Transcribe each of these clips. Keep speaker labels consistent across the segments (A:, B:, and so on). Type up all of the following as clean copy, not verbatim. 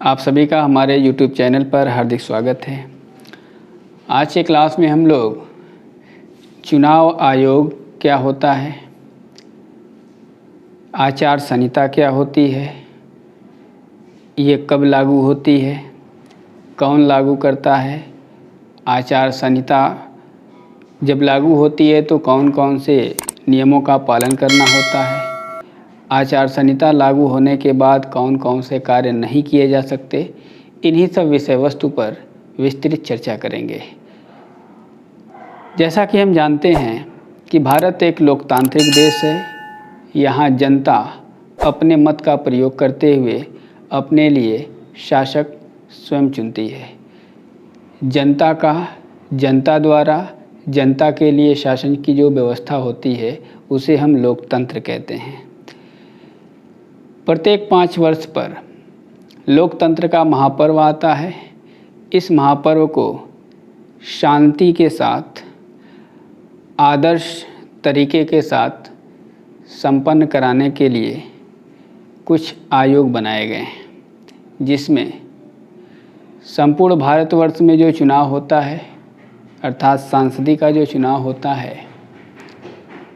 A: आप सभी का हमारे YouTube चैनल पर हार्दिक स्वागत है। आज के क्लास में हम लोग चुनाव आयोग क्या होता है, आचार संहिता क्या होती है, ये कब लागू होती है, कौन लागू करता है, आचार संहिता जब लागू होती है तो कौन कौन से नियमों का पालन करना होता है, आचार संहिता लागू होने के बाद कौन कौन से कार्य नहीं किए जा सकते, इन्हीं सब विषय वस्तु पर विस्तृत चर्चा करेंगे। जैसा कि हम जानते हैं कि भारत एक लोकतांत्रिक देश है। यहाँ जनता अपने मत का प्रयोग करते हुए अपने लिए शासक स्वयं चुनती है। जनता का जनता द्वारा जनता के लिए शासन की जो व्यवस्था होती है उसे हम लोकतंत्र कहते हैं। प्रत्येक 5 वर्ष पर लोकतंत्र का महापर्व आता है। इस महापर्व को शांति के साथ, आदर्श तरीके के साथ संपन्न कराने के लिए कुछ आयोग बनाए गए हैं, जिसमें संपूर्ण भारतवर्ष में जो चुनाव होता है अर्थात सांसदीय का जो चुनाव होता है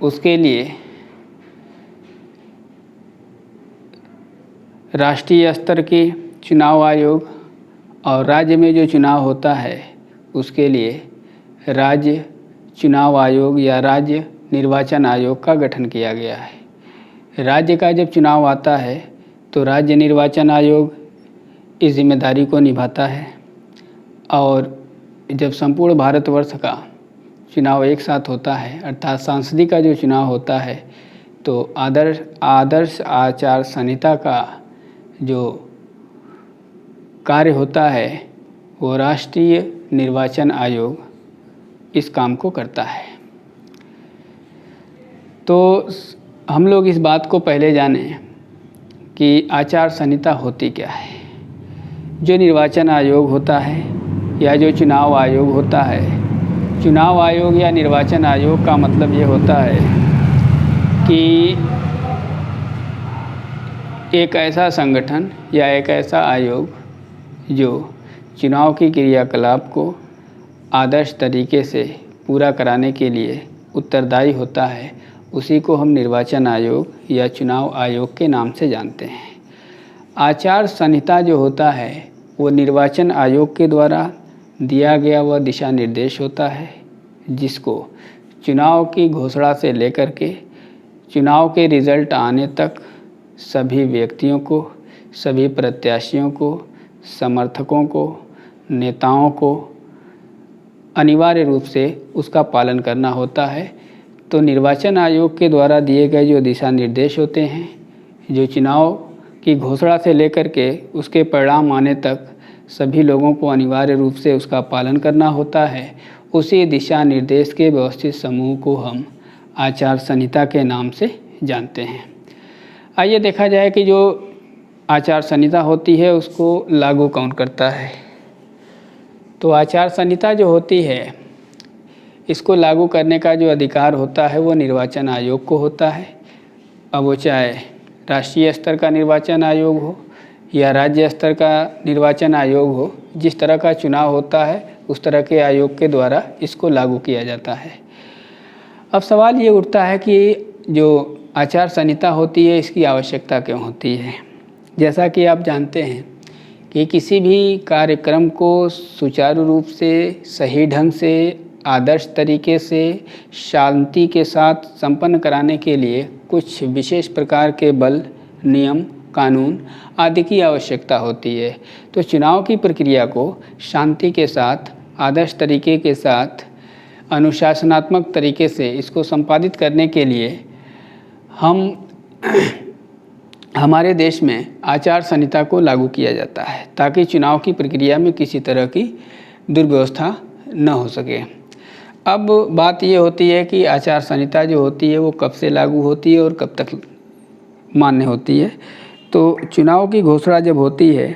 A: उसके लिए राष्ट्रीय स्तर के चुनाव आयोग और राज्य में जो चुनाव होता है उसके लिए राज्य चुनाव आयोग या राज्य निर्वाचन आयोग का गठन किया गया है। राज्य का जब चुनाव आता है तो राज्य निर्वाचन आयोग इस जिम्मेदारी को निभाता है, और जब संपूर्ण भारतवर्ष का चुनाव एक साथ होता है अर्थात सांसदीय का जो चुनाव होता है तो आदर्श आचार संहिता का जो कार्य होता है वो राष्ट्रीय निर्वाचन आयोग इस काम को करता है। तो हम लोग इस बात को पहले जानें कि आचार संहिता होती क्या है। जो निर्वाचन आयोग होता है या जो चुनाव आयोग होता है, चुनाव आयोग या निर्वाचन आयोग का मतलब ये होता है कि एक ऐसा संगठन या एक ऐसा आयोग जो चुनाव की क्रियाकलाप को आदर्श तरीके से पूरा कराने के लिए उत्तरदायी होता है, उसी को हम निर्वाचन आयोग या चुनाव आयोग के नाम से जानते हैं। आचार संहिता जो होता है वो निर्वाचन आयोग के द्वारा दिया गया वह दिशा निर्देश होता है, जिसको चुनाव की घोषणा से लेकर के चुनाव के रिज़ल्ट आने तक सभी व्यक्तियों को, सभी प्रत्याशियों को, समर्थकों को, नेताओं को अनिवार्य रूप से उसका पालन करना होता है। तो निर्वाचन आयोग के द्वारा दिए गए जो दिशा निर्देश होते हैं, जो चुनाव की घोषणा से लेकर के उसके परिणाम आने तक सभी लोगों को अनिवार्य रूप से उसका पालन करना होता है, उसी दिशा निर्देश के व्यवस्थित समूह को हम आचार संहिता के नाम से जानते हैं। आइए देखा जाए कि जो आचार संहिता होती है उसको लागू कौन करता है। तो आचार संहिता जो होती है इसको लागू करने का जो अधिकार होता है वो निर्वाचन आयोग को होता है। अब वो चाहे राष्ट्रीय स्तर का निर्वाचन आयोग हो या राज्य स्तर का निर्वाचन आयोग हो, जिस तरह का चुनाव होता है उस तरह के आयोग के द्वारा इसको लागू किया जाता है। अब सवाल ये उठता है कि जो आचार संहिता होती है इसकी आवश्यकता क्यों होती है। जैसा कि आप जानते हैं कि किसी भी कार्यक्रम को सुचारू रूप से, सही ढंग से, आदर्श तरीके से, शांति के साथ संपन्न कराने के लिए कुछ विशेष प्रकार के बल, नियम, कानून आदि की आवश्यकता होती है। तो चुनाव की प्रक्रिया को शांति के साथ, आदर्श तरीके के साथ, अनुशासनात्मक तरीके से इसको संपादित करने के लिए हमारे देश में आचार संहिता को लागू किया जाता है, ताकि चुनाव की प्रक्रिया में किसी तरह की दुर्व्यवस्था न हो सके। अब बात ये होती है कि आचार संहिता जो होती है वो कब से लागू होती है और कब तक मान्य होती है। तो चुनाव की घोषणा जब होती है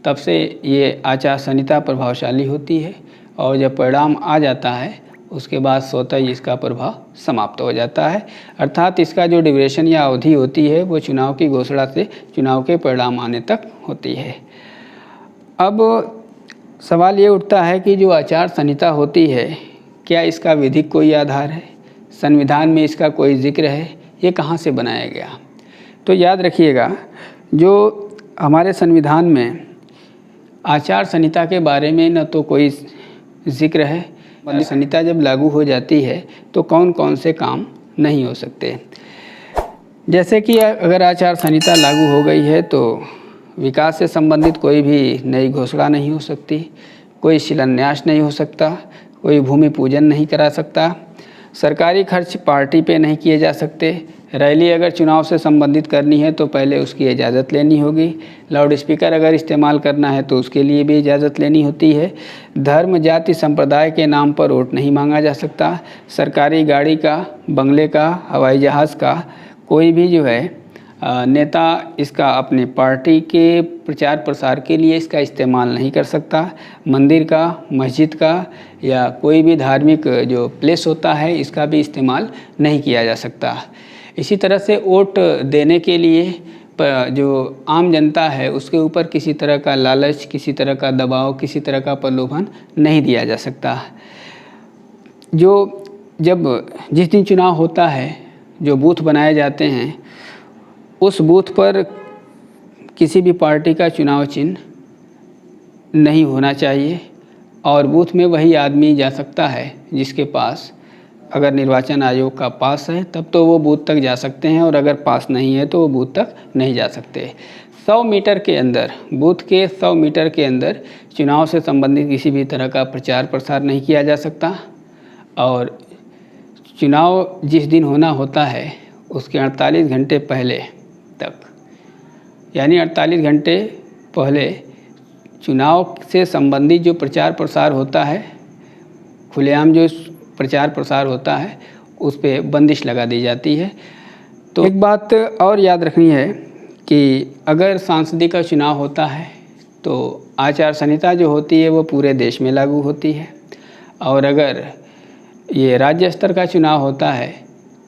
A: तब से ये आचार संहिता प्रभावशाली होती है, और जब परिणाम आ जाता है उसके बाद स्वतः ही इसका प्रभाव समाप्त हो जाता है। अर्थात इसका जो ड्यूरेशन या अवधि होती है वो चुनाव की घोषणा से चुनाव के परिणाम आने तक होती है। अब सवाल ये उठता है कि जो आचार संहिता होती है, क्या इसका विधिक कोई आधार है, संविधान में इसका कोई जिक्र है, ये कहाँ से बनाया गया? तो याद रखिएगा, जो हमारे संविधान में आचार संहिता के बारे में न तो कोई जिक्र है, संहिता जब लागू हो जाती है तो कौन कौन से काम नहीं हो सकते। जैसे कि अगर आचार संहिता लागू हो गई है तो विकास से संबंधित कोई भी नई घोषणा नहीं हो सकती, कोई शिलान्यास नहीं हो सकता, कोई भूमि पूजन नहीं करा सकता, सरकारी खर्च पार्टी पे नहीं किए जा सकते, रैली अगर चुनाव से संबंधित करनी है तो पहले उसकी इजाज़त लेनी होगी, लाउड स्पीकर अगर इस्तेमाल करना है तो उसके लिए भी इजाज़त लेनी होती है, धर्म जाति संप्रदाय के नाम पर वोट नहीं मांगा जा सकता, सरकारी गाड़ी का, बंगले का, हवाई जहाज़ का कोई भी जो है नेता इसका अपने पार्टी के प्रचार प्रसार के लिए इसका इस्तेमाल नहीं कर सकता, मंदिर का, मस्जिद का या कोई भी धार्मिक जो प्लेस होता है इसका भी इस्तेमाल नहीं किया जा सकता। इसी तरह से वोट देने के लिए जो आम जनता है उसके ऊपर किसी तरह का लालच, किसी तरह का दबाव, किसी तरह का प्रलोभन नहीं दिया जा सकता। जिस दिन चुनाव होता है, जो बूथ बनाए जाते हैं उस बूथ पर किसी भी पार्टी का चुनाव चिन्ह नहीं होना चाहिए और बूथ में वही आदमी जा सकता है जिसके पास, अगर निर्वाचन आयोग का पास है तब तो वो बूथ तक जा सकते हैं और अगर पास नहीं है तो वो बूथ तक नहीं जा सकते। 100 मीटर के अंदर, बूथ के 100 मीटर के अंदर चुनाव से संबंधित किसी भी तरह का प्रचार प्रसार नहीं किया जा सकता और चुनाव जिस दिन होना होता है उसके 48 घंटे पहले तक, यानी 48 घंटे पहले चुनाव से संबंधित जो प्रचार प्रसार होता है, खुलेआम जो प्रचार प्रसार होता है उस पे बंदिश लगा दी जाती है। तो एक बात और याद रखनी है कि अगर सांसदीय का चुनाव होता है तो आचार संहिता जो होती है वो पूरे देश में लागू होती है और अगर ये राज्य स्तर का चुनाव होता है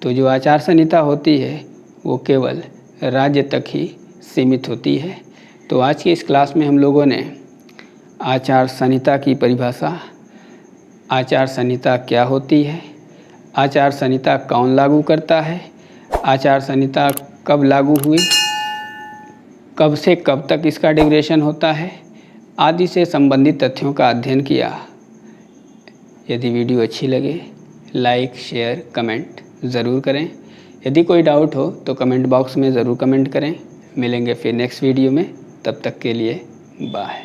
A: तो जो आचार संहिता होती है वो केवल राज्य तक ही सीमित होती है। तो आज की इस क्लास में हम लोगों ने आचार संहिता की परिभाषा, आचार संहिता क्या होती है, आचार संहिता कौन लागू करता है, आचार संहिता कब लागू हुई, कब से कब तक इसका ड्यूरेशन होता है आदि से संबंधित तथ्यों का अध्ययन किया। यदि वीडियो अच्छी लगे लाइक, शेयर, कमेंट ज़रूर करें। यदि कोई डाउट हो तो कमेंट बॉक्स में ज़रूर कमेंट करें। मिलेंगे फिर नेक्स्ट वीडियो में, तब तक के लिए बाय।